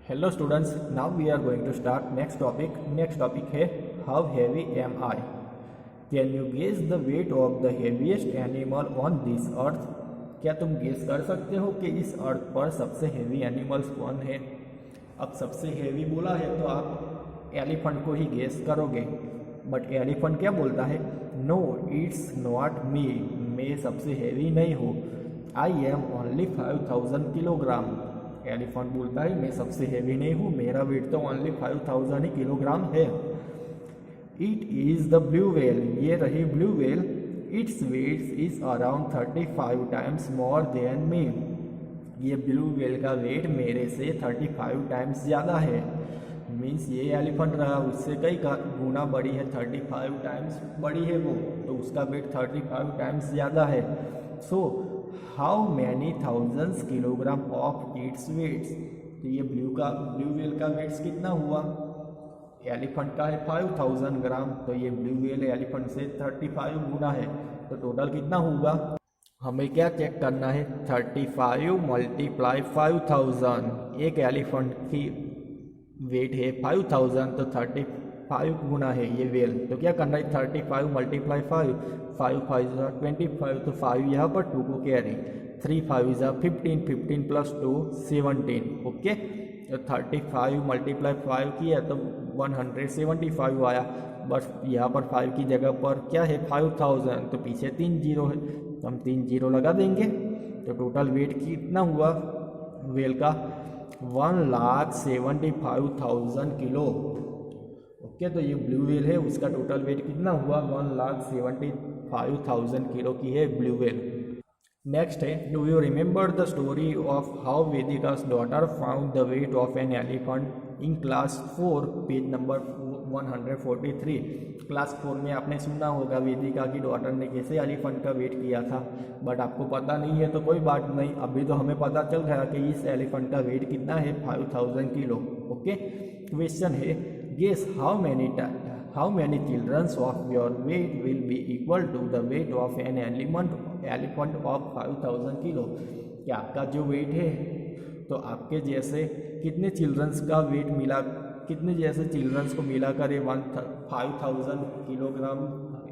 Hello students, now we are going to start next topic. Next topic है how heavy am I. Can you guess the weight of the heaviest animal on this earth. क्या तुम guess कर सकते हो कि इस अर्थ पर सबसे हैवी एनिमल्स कौन है। अब सबसे हैवी बोला है तो आप एलिफेंट को ही गेस करोगे, बट एलिफेंट क्या बोलता है, नो इट्स नॉट मी, मैं सबसे हैवी नहीं हूँ। I am only 5000 kilogram. Elephant बोलता है मैं सबसे हैवी नहीं हूँ, मेरा वेट तो ओनली 5000 ही किलोग्राम है। It is the blue whale, ये रही blue whale. Its weight is around 35 times more than me. ये ब्लू व्हेल का वेट मेरे से 35 टाइम्स ज़्यादा है। मीन्स ये एलिफेंट रहा उससे कई गुना बड़ी है, 35 टाइम्स बड़ी है वो, तो उसका वेट 35 टाइम्स ज़्यादा है। So how many thousands kilogram of its weights. तो ये ब्लू व्हेल का वेट्स कितना हुआ, एलिफेंट का है 5000 ग्राम, तो ये ब्लू व्हेल एलिफेंट से 35 गुना है, तो टोटल कितना होगा। हमें क्या चेक करना है, 35 मल्टीप्लाई 5000। एक एलिफेंट की वेट है 5000, तो 35 गुना है ये वेल, तो क्या करना है 35 मल्टीप्लाई 5, 5 5 25, तो 5 यहाँ पर 2 को कैरी, 3 5 15, 15 प्लस 2 17। ओके, तो 35 मल्टीप्लाई 5 किया तो 175 आया, बस यहाँ पर 5 की जगह पर क्या है 5000, तो पीछे 3 जीरो है, तो हम 3 जीरो लगा देंगे, तो टोटल वेट कितना हुआ वेल का 1,75,000 किलो। ओके, तो ये ब्लू व्हेल है, उसका टोटल वेट कितना हुआ 1,75,000 किलो की है ब्लू व्हेल। नेक्स्ट है, do you remember the story of how Vedika's daughter found the weight of an elephant in class 4, page number 143। Class 4 में आपने सुना होगा वेदिका की डॉटर ने कैसे एलिफेंट का वेट किया था, बट आपको पता नहीं है तो कोई बात नहीं, अभी तो हमें पता चल गया कि इस एलिफेंट का वेट कितना है 5000 किलो। ओके, क्वेश्चन है guess how many childrens of your weight will be equal to the weight of an elephant of 5000 kilo. क्या आपका जो वेट है तो आपके जैसे कितने चिल्ड्रंस का वेट मिला, कितने जैसे चिल्ड्रंस को मिलाकर ये 5000 किलोग्राम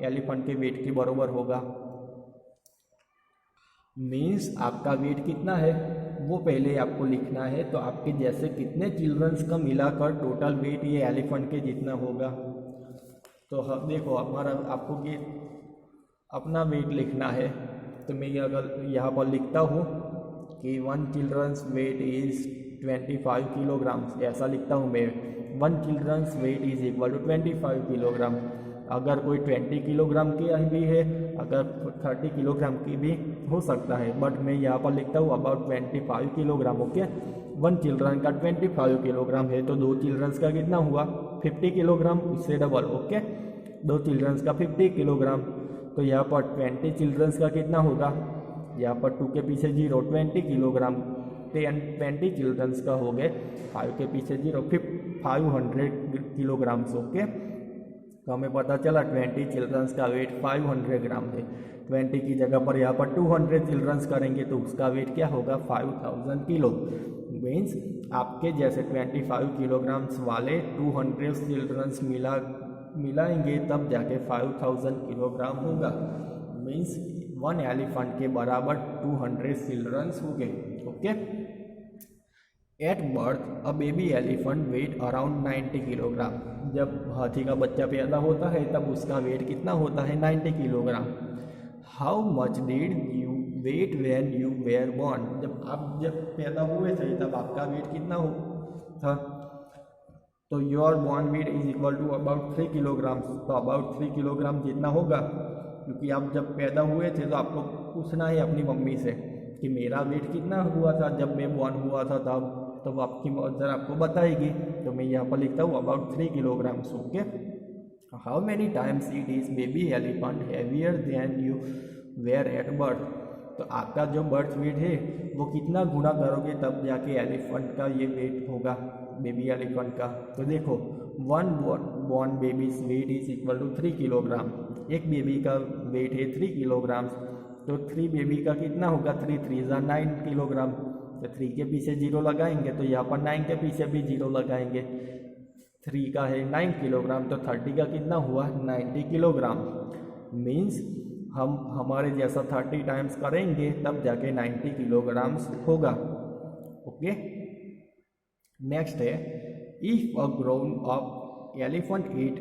एलिफेंट के वेट के बराबर होगा। मीन्स आपका वेट कितना है वो पहले आपको लिखना है, तो आपके जैसे कितने चिल्ड्रंस का मिलाकर टोटल वेट ये एलिफेंट के जितना होगा। तो देखो हमारा आपको ये अपना वेट लिखना है, तो मैं अगर यहाँ पर लिखता हूँ कि 1 चिल्ड्रंस वेट इज़ 25 किलोग्राम, ऐसा लिखता हूँ मैं, 1 childrens weight is equal to 25 kilogram. अगर कोई 20 किलोग्राम की भी है, अगर 30 किलोग्राम की भी हो सकता है, बट मैं यहाँ पर लिखता हूँ अबाउट 25 किलोग्राम। ओके, 1 चिल्ड्रन का 25 किलोग्राम है, तो 2 चिल्ड्रंस का कितना हुआ 50 किलोग्राम, उससे डबल। ओके, 2 चिल्ड्रंस का 50 किलोग्राम, तो यहाँ पर 20 चिल्ड्रंस का कितना होगा, यहाँ पर 2 के पीछे 0, 20 किलोग्राम, 20 चिल्ड्रंस का हो गए, 5 के पीछे 0, 500 किलोग्राम्स। ओके, तो हमें पता चला 20 चिल्ड्रंस का वेट 500 ग्राम है। 20 की जगह पर यहाँ पर 200 चिल्ड्रंस करेंगे तो उसका वेट क्या होगा 5000 किलो। मीन्स आपके जैसे 25 किलोग्राम्स वाले 200 चिल्ड्रंस मिलाएंगे तब जाके 5000 किलोग्राम होगा। मीन्स 1 एलिफेंट के बराबर 200 चिल्ड्रंस हो गए। Okay, at birth a baby elephant weight around 90 kilogram. जब हाथी का बच्चा पैदा होता है तब उसका वेट कितना होता है 90 kilogram. How much did you weight when you were born. जब पैदा हुए थे तब आपका वेट कितना हो था, तो your born weight is equal to about 3 kilogram, तो अबाउट 3 किलोग्राम जितना होगा, क्योंकि आप जब पैदा हुए थे तो आपको पूछना है अपनी मम्मी से कि मेरा वेट कितना हुआ था जब मैं बॉर्न हुआ था तब, तो आपकी मदर आपको बताएगी। तो मैं यहाँ पर लिखता हूँ about 3 kilograms. Okay, how many times it is baby elephant heavier than you were at birth. तो आपका जो बर्थ वेट है वो कितना गुना करोगे तब जाके एलिफेंट का ये वेट होगा बेबी एलिफेंट का। तो देखो 1 born babies weight is equal to 3 kilogram. एक बेबी का वेट है 3 किलोग्राम, तो 3 बेबी का कितना होगा 3 3 9 किलोग्राम। तो 3 के पीछे 0 लगाएंगे तो यहाँ पर 9 के पीछे भी 0 लगाएंगे। 3 का है 9 किलोग्राम, तो 30 का कितना हुआ 90 किलोग्राम। मीन्स हम हमारे जैसा 30 टाइम्स करेंगे तब जाके 90 किलोग्राम्स होगा। ओके, नेक्स्ट है if a grown up elephant eat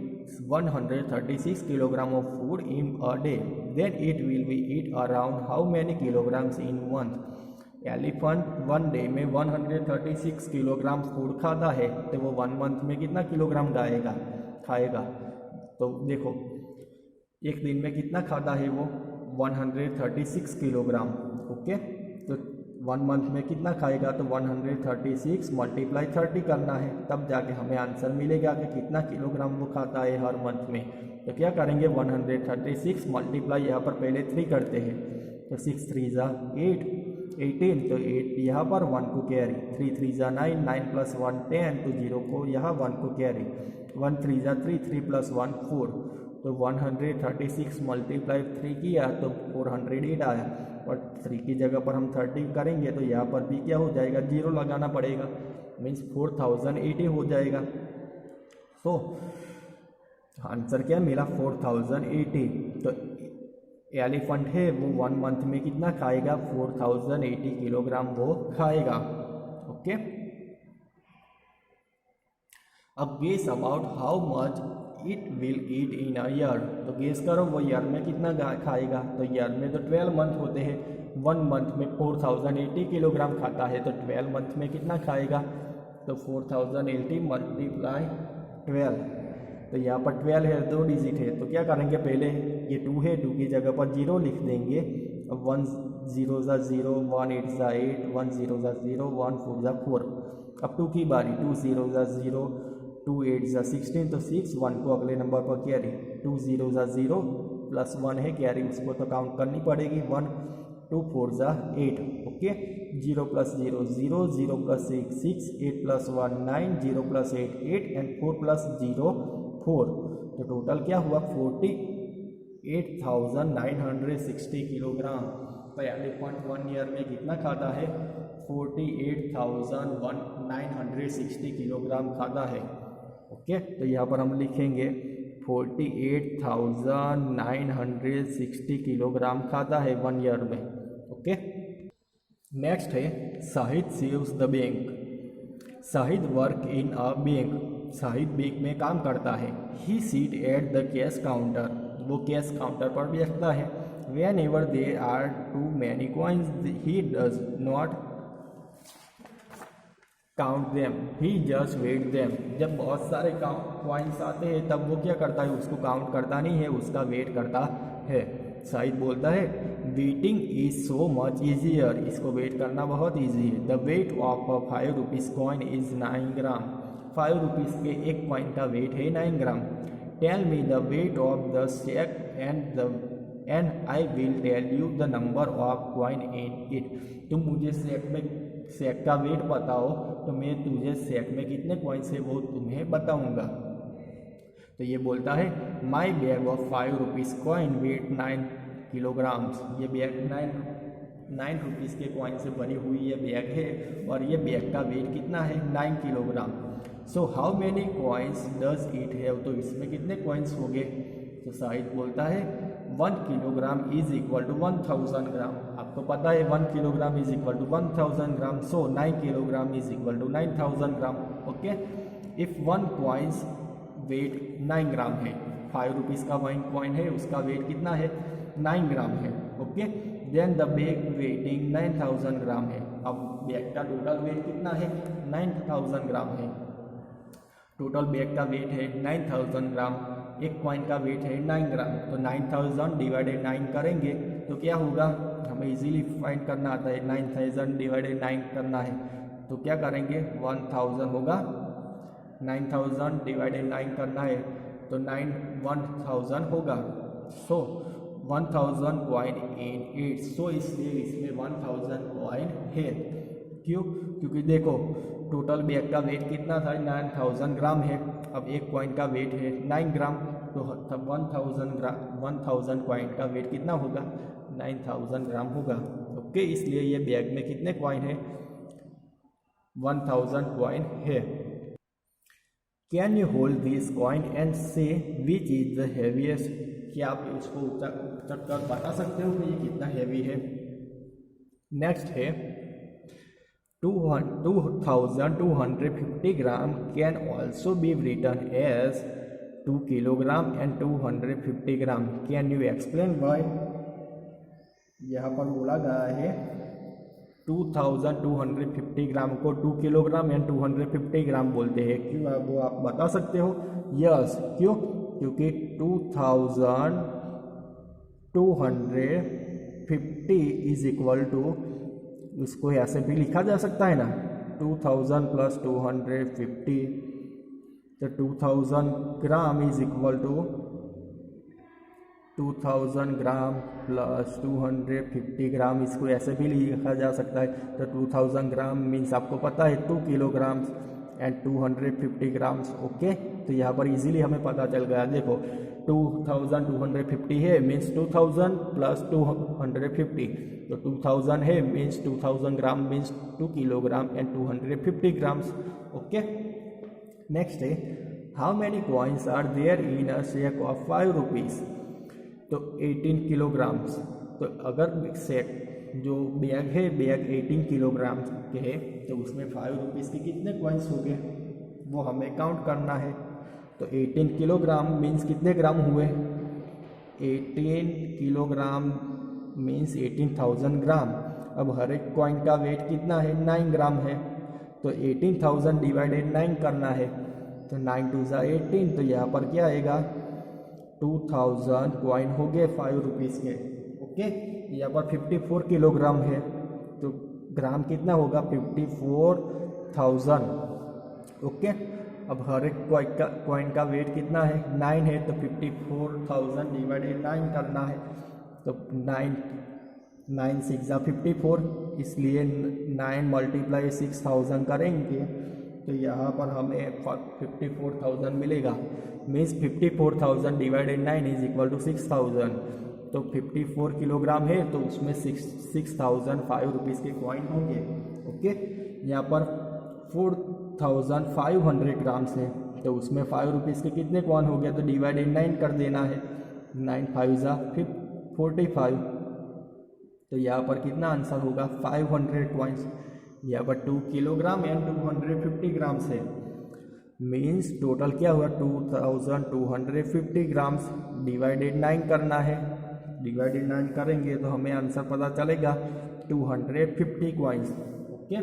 136 kilogram of food in a day then it will be eat around how many kilograms in month. Elephant 1 day में 136 kilogram food खाता है तो वो 1 मंथ में कितना kilogram खाएगा। तो देखो एक दिन में कितना खाता है वो 136 किलोग्राम। ओके, तो 1 मंथ में कितना खाएगा तो 136 मल्टीप्लाई 30 करना है, तब जाके हमें आंसर मिलेगा कि कितना किलोग्राम वो खाता है हर मंथ में। तो क्या करेंगे 136 मल्टीप्लाई यहाँ पर पहले 3 करते हैं, तो 6 3 ज़ा 8 18, तो 8 यहाँ पर 1 को कैरी, 3 3 ज़ा 9 9 प्लस 1 10, तो 0 को यहाँ 1 को कैरी, 1 3 ज़ा 3 3 प्लस 1 4, तो 136 मल्टीप्लाई 3 किया तो 408 आया, और 3 की जगह पर हम 30 करेंगे तो यहाँ पर भी क्या हो जाएगा 0 लगाना पड़ेगा, मीन्स 4080 हो जाएगा। तो आंसर क्या मिला 4080। तो एलिफेंट है वो 1 मंथ में कितना खाएगा 4080 किलोग्राम वो खाएगा। ओके, अब guess about how much it will eat in a year. तो गेस करो वो ईयर में कितना खाएगा। तो ईयर में तो 12 मंथ होते हैं, 1 मंथ में 4080 किलोग्राम खाता है, तो 12 मंथ में कितना खाएगा तो 4080 मल्टीप्लाई 12, तो यहाँ पर 12 है 2 डिजिट है, तो क्या करेंगे पहले ये 2 है 2 की जगह पर 0 लिख देंगे। अब 1 0 ज़ा 0, 1 8 ज़ा 8, 1 0 ज़ा 0, 1 4 ज़ा 4। अब 2 की बारी, 2 0 ज़ा 0, 2 8 ज़ा 16, तो 6 1 को अगले नंबर पर कैरी, 2 0 ज़ा 0 प्लस 1 है कैरी, उसको तो काउंट करनी पड़ेगी 1, 2 4 ज़ा 8। Okay, 0 plus 0 0, 0 plus 1 6, 8 plus 1 9, 0 plus 8 8 and 4 plus 0 4, तो टोटल क्या हुआ 48,960 किलोग्राम। तो एलिफेंट 1 ईयर में कितना खाता है 48,960 किलोग्राम खाता है। ओके, तो यहाँ पर हम लिखेंगे 48,960 किलोग्राम खाता है 1 ईयर में। ओके, नेक्स्ट है Shahid saves the bank. Shahid work in a bank, Shahid bank में काम करता है। He sit at the cash counter, वो कैश काउंटर पर बैठता है। Whenever there are too many coins he does not count them, he just weigh them. जब बहुत सारे कॉइन्स आते हैं तब वो क्या करता है उसको काउंट करता नहीं है, उसका वेट करता है। शाहिद बोलता है weighing is so much easier, इसको वेट करना बहुत ईजी है। The weight of a 5 rupees coin is 9 gram, 5 rupees के एक कॉइन का वेट है 9 gram. Tell me the weight of the sack and I will tell you the number of coin in it. तुम मुझे सेक का wait बताओ तो मैं तुझे सेक में कितने कॉइन्स है वो तुम्हें बताऊंगा। तो ये बोलता है my bag of 5 rupees coin weight 9 kilograms, ये बैग 9 रुपीज़ के कॉइन से भरी हुई ये बैग है और ये बैग का वेट कितना है 9 kilogram. So how many coins does it have, तो इसमें कितने कॉइन्स हो गए। तो शाहिद बोलता है 1 kilogram is equal to 1000 gram. आपको पता है 1 kilogram is equal to 1000 gram, so 9 kilogram is equal to 9000 gram. Okay, if 1 coins weight 9 gram है, 5 रुपीज़ का 1 कॉइन है उसका वेट कितना है 9 ग्राम है। Okay, then the bag weighting 9000 gram है। अब बैग का टोटल वेट कितना है 9000 ग्राम है। टोटल बैग का वेट है 9000 ग्राम, एक कॉइन का वेट है 9 ग्राम, तो 9000 डिवाइडेड 9 करेंगे तो क्या होगा, हमें इजीली फाइंड करना आता है 9000 डिवाइडेड 9 करना है, तो क्या करेंगे 1000 होगा, 9000 डिवाइडेड 9 करना है तो 1000 होगा। सो 1000 कॉइन इन इट, सो इसलिए इसमें 1000 कॉइन है। क्यों, क्योंकि देखो टोटल बैग का वेट कितना था 9000 ग्राम है, अब एक कॉइन का वेट है 9 ग्राम, तो 1000 कॉइन का वेट कितना होगा 9000 ग्राम होगा। ओके, इसलिए ये बैग में कितने कॉइन है 1000 कॉइन है। Can you hold this coin and से विच इज द हैवीएस्ट? क्या आप इसको उचक कर बता सकते हो कि ये कितना हैवी है? नेक्स्ट है 2250 gram can also be written as 2 kilogram and 250 gram. Can you explain why? यहाँ पर बोला गया है 2250 ग्राम को 2 किलोग्राम एंड 250 ग्राम बोलते हैं, क्यों वो आप बता सकते हो? यस, क्यों? क्योंकि 2250 इज इक्वल टू, इसको ऐसे भी लिखा जा सकता है ना, 2000 प्लस 250, तो 2000 gram is equal to 2000 gram plus 250 gram, इसको ऐसे भी लिखा जा सकता है। तो 2000 ग्राम मीन्स आपको पता है 2 किलोग्राम एंड 250 ग्राम्स। ओके, तो यहाँ पर इजीली हमें पता चल गया। देखो 2250 है मीन्स 2000 प्लस 250, तो 2000 है means 2000 gram means 2 kilogram and 250 grams. Okay, next है how many coins are there in a sack of 5 rupees? तो 18 किलोग्राम्स। तो अगर सेक जो बैग है, बैग 18 किलोग्राम के है, तो उसमें 5 रुपीज़ के कितने कॉइन्स हो गए वो हमें काउंट करना है। तो 18 किलोग्राम मीन्स कितने ग्राम हुए? 18 किलोग्राम मीन्स 18,000 ग्राम। अब हर एक कॉइन का वेट कितना है? 9 ग्राम है, तो 18,000 डिवाइडेड 9 करना है, तो 9 2 ज़ा 18, तो यहाँ पर क्या आएगा 2000 कॉइन हो गए 5 रुपीज़ के। ओके, यहाँ पर 54 किलोग्राम है, तो ग्राम कितना होगा? 54,000। ओके, अब हर एक कॉइन का वेट कितना है? 9 है, तो 54,000 डिवाइडेड 9 करना है, तो 9 6 ज़ा 54, इसलिए 9 मल्टीप्लाई 6000 करेंगे तो यहाँ पर हमें 54,000 मिलेगा। Means 54,000 divided 9 is equal to 6000। तो 54 किलोग्राम है तो उसमें 6000 5 रुपीज़ के कॉइन होंगे। ओके, यहाँ पर 4500 ग्राम्स है, तो उसमें 5 रुपीज़ के कितने कॉइन हो गया? तो डिवाइडेड 9 कर देना है, 9 5 ज़ा 45, तो यहाँ पर कितना आंसर होगा? 500 कॉइन्स। यहाँ पर 2 किलोग्राम एंड 250 ग्राम्स है, मीन्स टोटल क्या हुआ? 2250 ग्राम्स डिवाइडेड 9 करना है, डिवाइडेड 9 करेंगे तो हमें आंसर पता चलेगा 250 कॉइन्स। ओके,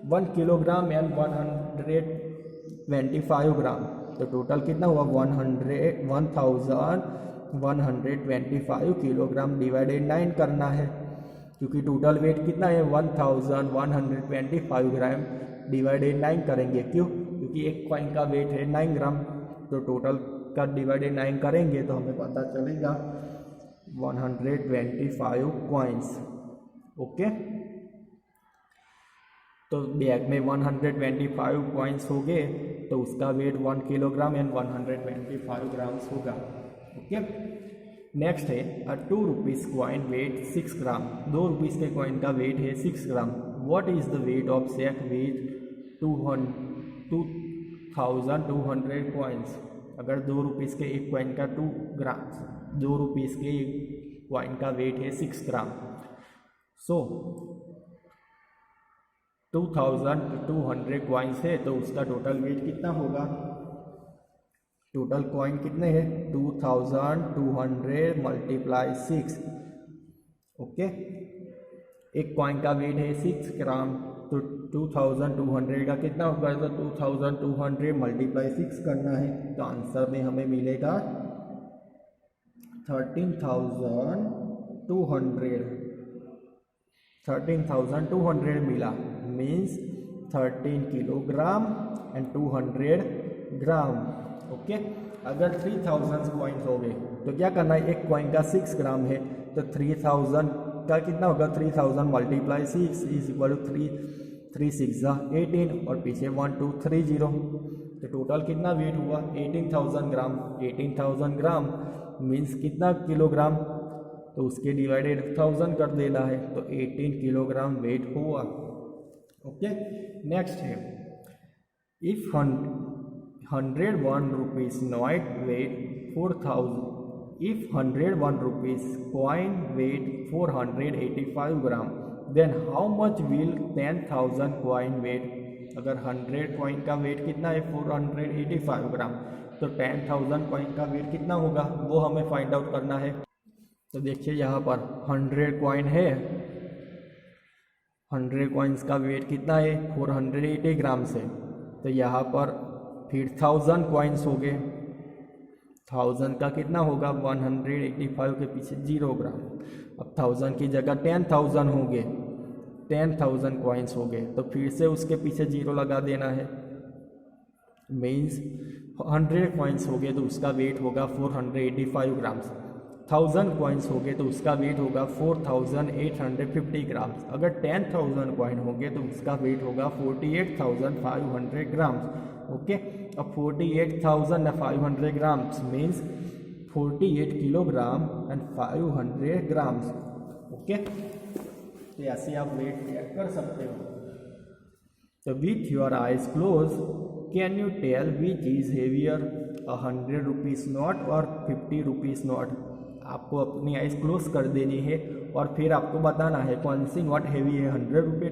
1 किलोग्राम एंड 125 ग्राम, तो टोटल कितना हुआ? 1125 किलोग्राम डिवाइडेड 9 करना है, क्योंकि टोटल वेट कितना है? 1125 ग्राम डिवाइडेड 9 करेंगे। क्यों? क्योंकि एक कॉइन का वेट है 9 ग्राम, तो टोटल का डिवाइडेड 9 करेंगे तो हमें पता चलेगा 125 कॉइन्स। ओके, तो बैग में 125 कॉइन्स हो गए, तो उसका वेट 1 किलोग्राम एंड 125 ग्राम्स होगा। ओके, नेक्स्ट है 2 rupees coin weight 6 gram. 2 rupees के कॉइन का वेट है 6 gram. What is the weight of sack with 2200 coins? अगर 2 रुपीज़ के एक कॉइन का 2 रुपीज़ के कॉइन का वेट है 6 ग्राम, सो 2200 कॉइन्स है, तो उसका टोटल वेट कितना होगा? टोटल कॉइन कितने हैं? 2200 मल्टीप्लाई 6। ओके, एक कॉइन का वेट है 6 ग्राम, तो 2200 का कितना होगा? तो 2200 मल्टीप्लाई 6 करना है, तो आंसर में हमें मिलेगा 13,200 मिला, means 13 kilogram and 200 gram. Okay, अगर 3000 कॉइन्स हो गए तो क्या करना है? एक कॉइन का 6 ग्राम है, तो 3000 का कितना होगा? 3000 मल्टीप्लाई 6 इज इक्वल टू 3 6 ज़ा 18 और पीछे 1230, तो टोटल कितना वेट हुआ? 18,000 ग्राम। 18,000 ग्राम मीन्स कितना किलोग्राम? तो उसके डिवाइडेड 1000 कर देना है, तो 18 किलोग्राम वेट हुआ। ओके, नेक्स्ट है if 101 rupees note weight 4000, if 101 rupees coin weight 485 gram, then how much will 10,000 coin weight. अगर 100 कॉइन का वेट कितना है 485 ग्राम, तो 10,000 कॉइन का वेट कितना होगा वो हमें फाइंड आउट करना है। तो देखिए यहाँ पर 100 कॉइन है, 100 कॉइन्स का वेट कितना है 480 ग्राम से, तो यहाँ पर फिर 1000 कॉइन्स हो गए, 1000 का कितना होगा 185 के पीछे 0 ग्राम। अब 1000 की जगह 10,000 हो गए, 10,000 कॉइन्स हो गए, तो फिर से उसके पीछे 0 लगा देना है। मीन्स 100 कॉइन्स हो गए तो उसका वेट होगा 485 ग्राम्स, 1000 कॉइन्स हो गए तो उसका वेट होगा 4850 ग्राम्स। अगर 10,000 कॉइन हो गए तो उसका वेट होगा 48,500 ग्राम्स। ओके, अब 48,500 grams means 48 kilogram and 500 grams. Okay, तो ऐसे आप वेट चेक कर सकते हो। तो with your eyes close can you tell which is heavier, 100 rupees note और 50 रुपीज़ नोट। आपको अपनी आइज क्लोज कर देनी है और फिर आपको बताना है कौन सी नोट हेवी है, 100 रुपये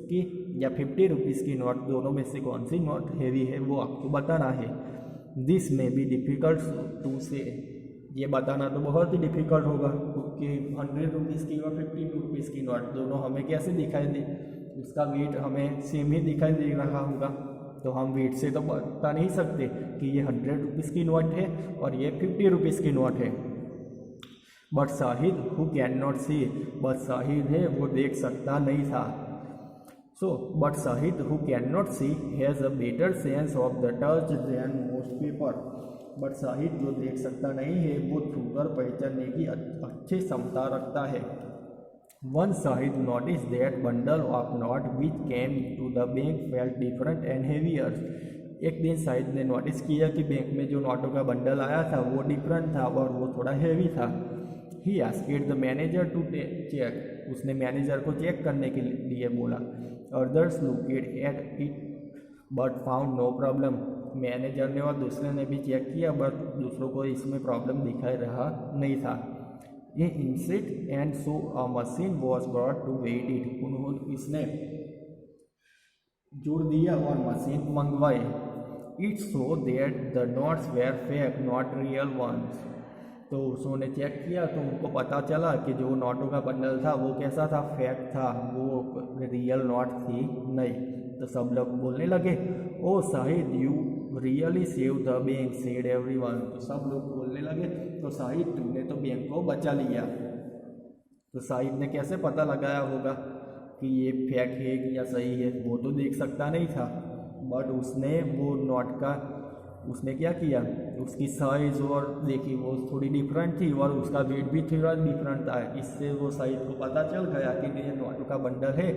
की या 50 रुपीज़ की नोट, दोनों में से कौन सी नोट हेवी है वो आपको बताना है। दिस में बी डिफ़िकल्ट टू से, ये बताना तो बहुत ही डिफ़िकल्ट होगा क्योंकि 100 रुपीज़ की और 50 रुपीज़ की नोट दोनों हमें कैसे दिखाई दे, उसका वेट हमें सेम ही दिखाई दे रहा होगा, तो हम वेट से तो बता नहीं सकते कि ये 100 रुपीज़ की नोट है और ये 50 रुपीज़ की नोट है। But Shahid who can not see, but Shahid है वो देख सकता नहीं था। So but Shahid who can not see has a better sense of the touch than most people. But Shahid जो देख सकता नहीं है वो छूकर पहचानने की अच्छी क्षमता रखता है। One Shahid notice that bundle of note which came to the bank felt different and heavier. एक दिन शाहिद ने नोटिस किया कि बैंक में जो नोटों का बंडल आया था वो डिफरेंट था और वो थोड़ा हेवी था। He asked the manager to check, उसने मैनेजर को चेक करने के लिए बोला। Others looked at it but found no problem. Manager ने और दूसरे ने भी चेक किया बट दूसरों को इसमें प्रॉब्लम दिखाई रहा नहीं था। ये insist and so a machine was brought to weigh it, उन्होंने इसने जोड़ दिया और मशीन मंगवाई। It so that the notes were fake not real ones. तो उन्होंने चेक किया तो उनको पता चला कि जो नोटों का बंडल था वो कैसा था, फेक था, वो रियल नोट थी नहीं। तो सब लोग बोलने लगे oh Shahid you really save the bank said everyone. तो सब लोग बोलने लगे तो शाहिद तुमने तो बैंक को बचा लिया। तो शाहिद ने कैसे पता लगाया होगा कि ये फेक है कि या सही है, वो तो देख सकता नहीं था, बट उसने वो नोट का उसने क्या किया, उसकी साइज़ और देखी वो थोड़ी डिफरेंट थी और उसका वेट भी थोड़ा डिफरेंट था। इससे वो शाहिद को पता चल गया कि ये नोट का बंडल है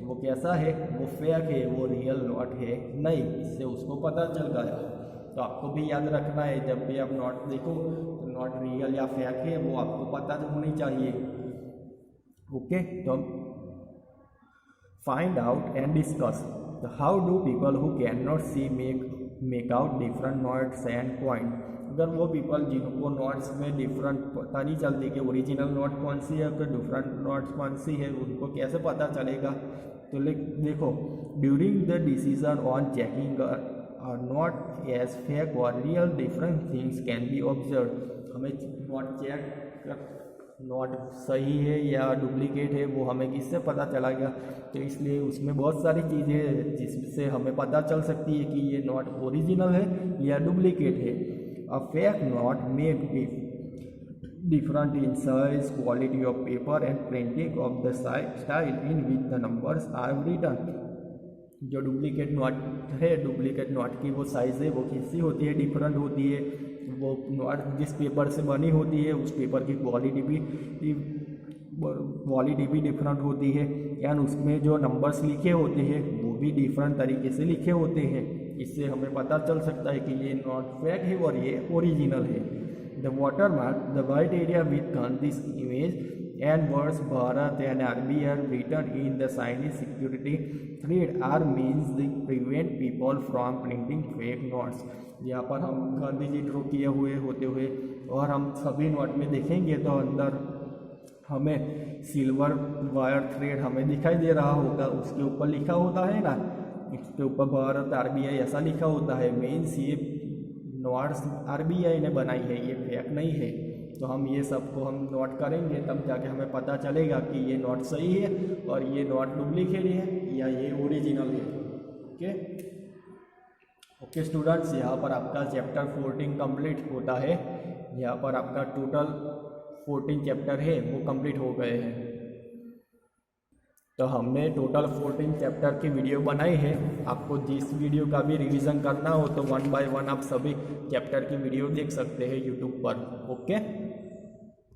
वो कैसा है, वो फेक है, वो रियल नोट है नहीं। इससे उसको पता चल गया। तो आपको भी याद रखना है जब भी आप नोट देखो तो नोट रियल या फेक है वो आपको पता तो होनी चाहिए। ओके, तो find out and discuss how do people who can not see make out different notes and coin. अगर वो पीपल जिनको नोट्स में डिफरेंट पता नहीं चलती कि ओरिजिनल नोट कौन सी है तो डिफरेंट नोट्स कौन सी है, उनको कैसे पता चलेगा। तो देखो during the decision on checking note as fake और real different things can be observe. हमें नोट चेक नोट सही है या डुप्लीकेट है वो हमें किससे पता चलेगा। तो इसलिए उसमें बहुत सारी चीज़ें हैं जिससे हमें पता चल सकती है कि ये नोट ओरिजिनल है या डुप्लीकेट है। A fake note may be different in size, quality of paper and printing of the style in which the numbers are written. जो डुप्लीकेट नोट है, डुप्लीकेट नोट की वो साइज़ है वो कैसी होती है, डिफरेंट होती है। वो नोट जिस पेपर से बनी होती है उस पेपर की क्वालिटी भी डिफरेंट होती है एंड उसमें जो नंबर्स लिखे होते हैं वो भी डिफरेंट तरीके से लिखे होते हैं। इससे हमें पता चल सकता है कि ये नोट फेक है और ये ओरिजिनल है। The water mark the white area with this image and words Bharat and RBI written in the Chinese security threat are means they prevent people from printing fake notes। यहाँ पर हम Gandhi ji draw किए हुए होते हुए और हम सभी नोट में देखेंगे तो अंदर हमें सिल्वर वायर थ्रेड हमें दिखाई दे रहा होगा, उसके ऊपर लिखा होता है ना, इसके ऊपर भारत RBI ऐसा लिखा होता है। मीन्स ये नोट्स RBI ने बनाई है, ये फेक नहीं है। तो हम ये सबको हम नोट करेंगे तब जाके हमें पता चलेगा कि ये नोट सही है और ये नोट डुप्लीकेट है या ये ओरिजिनल है। ओके स्टूडेंट्स, यहाँ पर आपका चैप्टर 14 कंप्लीट होता है। यहाँ पर आपका टोटल 14 चैप्टर है वो कंप्लीट हो गए हैं। तो हमने टोटल 14 चैप्टर की वीडियो बनाई है। आपको जिस वीडियो का भी रिवीजन करना हो तो 1 बाय 1 आप सभी चैप्टर की वीडियो देख सकते हैं यूट्यूब पर। ओके।